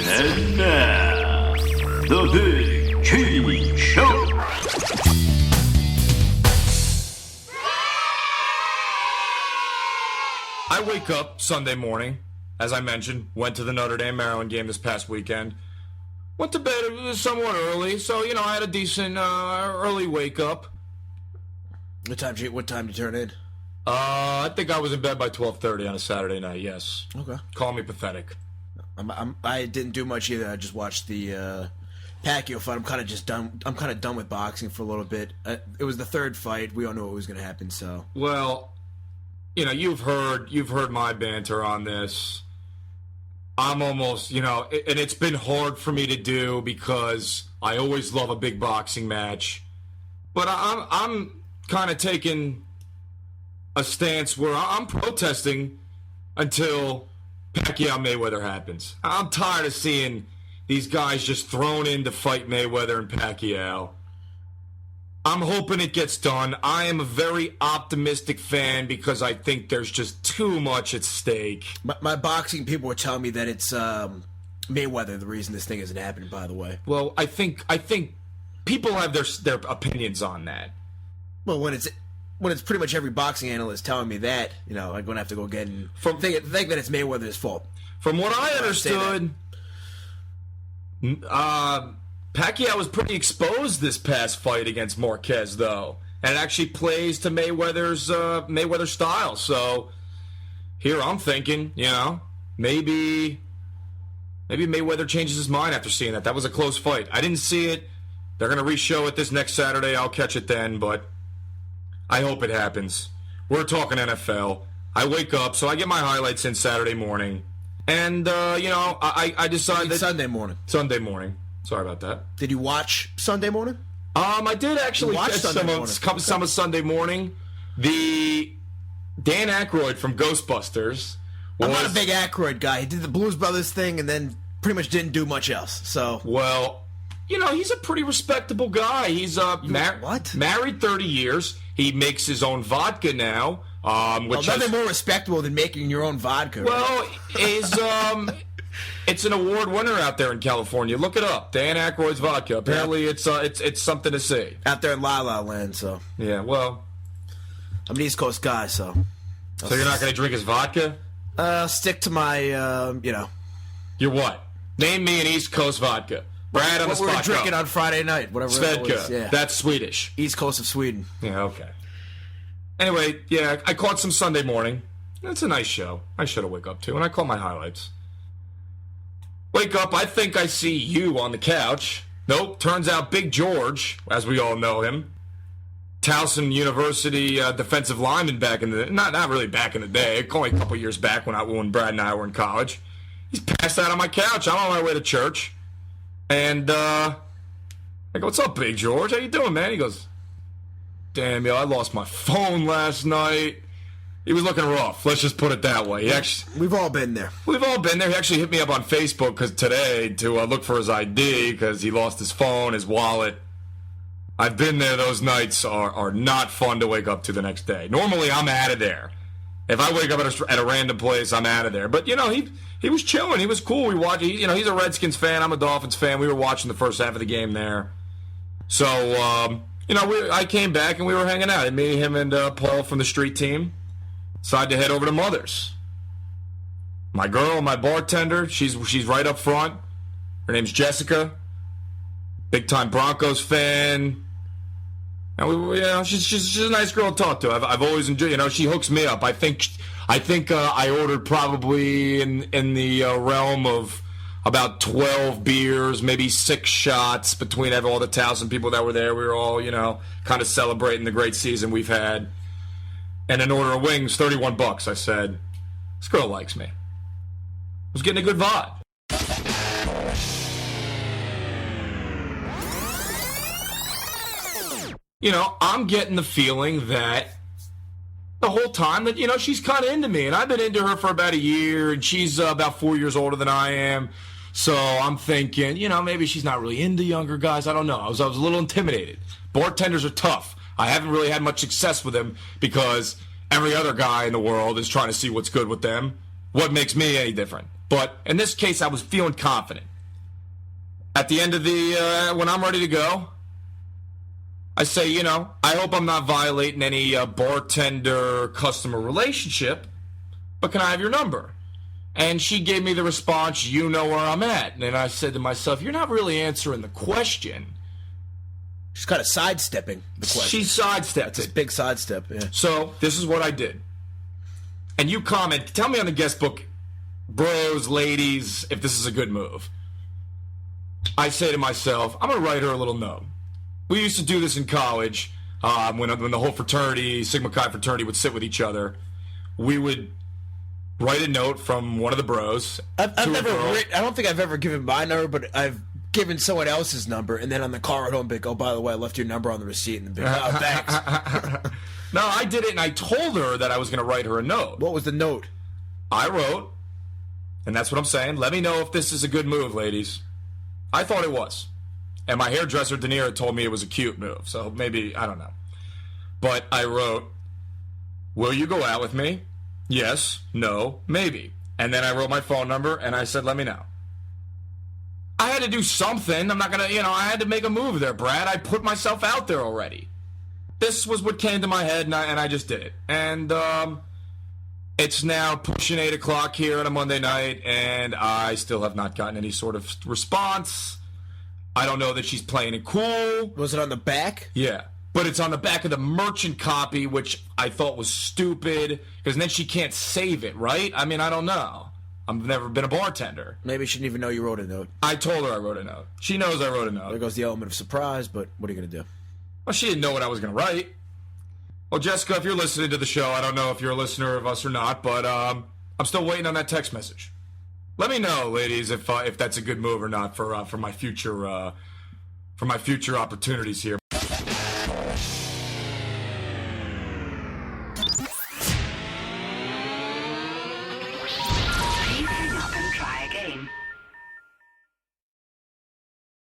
And now, the Big Cheese Show. I wake up Sunday morning, as I mentioned, went to the Notre Dame Maryland game this past weekend. Went to bed somewhat early, so, I had a decent early wake up. What time did you turn in? I think I was in bed by 12:30 on a Saturday night, yes. Okay. Call me pathetic. I didn't do much either. I just watched the Pacquiao fight. I'm kind of just done. I'm kind of done with boxing for a little bit. It was the third fight. We all knew what was going to happen, so. Well, you've heard my banter on this. I'm almost, and it's been hard for me to do because I always love a big boxing match. But I'm kind of taking a stance where I'm protesting until Pacquiao Mayweather happens. I'm tired of seeing these guys just thrown in to fight Mayweather and Pacquiao. I'm hoping it gets done. I am a very optimistic fan because I think there's just too much at stake. My boxing people were telling me that it's Mayweather the reason this thing isn't happening, by the way. Well, I think people have their opinions on that. Well, when it's pretty much every boxing analyst telling me that, I'm going to have to go get and think that it's Mayweather's fault. From what I understood, Pacquiao was pretty exposed this past fight against Marquez, though, and it actually plays to Mayweather's style. So here I'm thinking, maybe Mayweather changes his mind after seeing that. That was a close fight. I didn't see it. They're going to re-show it this next Saturday. I'll catch it then, but I hope it happens. We're talking NFL. I wake up, so I get my highlights in Saturday morning, and I decided Sunday morning. Sunday morning. Sorry about that. Did you watch Sunday morning? I did actually catch some of Sunday morning. The Dan Aykroyd from Ghostbusters. I'm not a big Aykroyd guy. He did the Blues Brothers thing and then pretty much didn't do much else. So well, he's a pretty respectable guy. He's married 30 years. He makes his own vodka now. Nothing more respectable than making your own vodka. Well, it's an award winner out there in California. Look it up. Dan Aykroyd's vodka. Apparently, it's something to see. Out there in La La Land, so. Yeah, well. I'm an East Coast guy, so. So you're not going to drink his vodka? Stick to my, You're what? Name me an East Coast vodka. Brad on the spot. What we were drinking on Friday night, whatever Svedka. it was. Yeah. That's Swedish. East Coast of Sweden. Yeah, okay. Anyway, yeah, I caught some Sunday morning. It's a nice show. I should have wake up to, and I caught my highlights. Wake up, I think I see you on the couch. Nope, turns out Big George, as we all know him, Towson University defensive lineman back in the not really back in the day, only a couple years back when Brad and I were in college. He's passed out on my couch. I'm on my way to church, and I go, "What's up, Big George? How you doing, man?" He goes, "Damn, I lost my phone last night." He was looking rough. Let's just put it that way. We've all been there. We've all been there. He actually hit me up on Facebook today to look for his ID because he lost his phone, his wallet. I've been there. Those nights are not fun to wake up to the next day. Normally, I'm out of there. If I wake up at a random place, I'm out of there. But, he was chilling. He was cool. We watched. He's a Redskins fan. I'm a Dolphins fan. We were watching the first half of the game there. So, I came back and we were hanging out. Me, him, and Paul from the street team. Decided to head over to Mother's. My girl, my bartender, she's right up front. Her name's Jessica. Big time Broncos fan. And she's a nice girl to talk to. I've always enjoyed. She hooks me up. I think I ordered probably in the realm of about 12 beers, maybe 6 shots between all the Towson people that were there. We were all kind of celebrating the great season we've had. And an order of wings, $31. I said, this girl likes me. I was getting a good vibe. I'm getting the feeling that the whole time that, she's kind of into me. And I've been into her for about a year, and she's about 4 years older than I am. So I'm thinking, maybe she's not really into younger guys. I don't know. I was a little intimidated. Bartenders are tough. I haven't really had much success with them because every other guy in the world is trying to see what's good with them. What makes me any different? But in this case, I was feeling confident. At the end of the, when I'm ready to go, I say, you know, I hope I'm not violating any bartender-customer relationship, but can I have your number? And she gave me the response, you know where I'm at. And I said to myself, you're not really answering the question. She's kind of sidestepping the question. She sidestepped It's a big sidestep, yeah. So, this is what I did. And you comment, tell me on the guest book, bros, ladies, if this is a good move. I say to myself, I'm going to write her a little note. We used to do this in college when the whole fraternity, Sigma Chi fraternity, would sit with each other. We would write a note from one of the bros. I've never I don't think I've ever given my number, but I've given someone else's number, and then on the car at home, be like, oh, by the way, I left your number on the receipt, and be like, oh, thanks. No, I did it, and I told her that I was going to write her a note. What was the note? I wrote, and that's what I'm saying, let me know if this is a good move, ladies. I thought it was. And my hairdresser, De Niro, told me it was a cute move, so maybe, I don't know. But I wrote, will you go out with me? Yes, no, maybe. And then I wrote my phone number, and I said, let me know. I had to do something. I'm not going to, I had to make a move there, Brad. I put myself out there already. This was what came to my head, and I just did it. And it's now pushing 8 o'clock here on a Monday night, and I still have not gotten any sort of response. I don't know that she's playing it cool. Was it on the back? Yeah. But it's on the back of the merchant copy, which I thought was stupid, because then she can't save it, right? I mean, I don't know. I've never been a bartender. Maybe she didn't even know you wrote a note. I told her I wrote a note. She knows I wrote a note. There goes the element of surprise, but what are you going to do? Well, she didn't know what I was going to write. Well, Jessica, if you're listening to the show, I don't know if you're a listener of us or not, but I'm still waiting on that text message. Let me know, ladies, if that's a good move or not for my future opportunities here.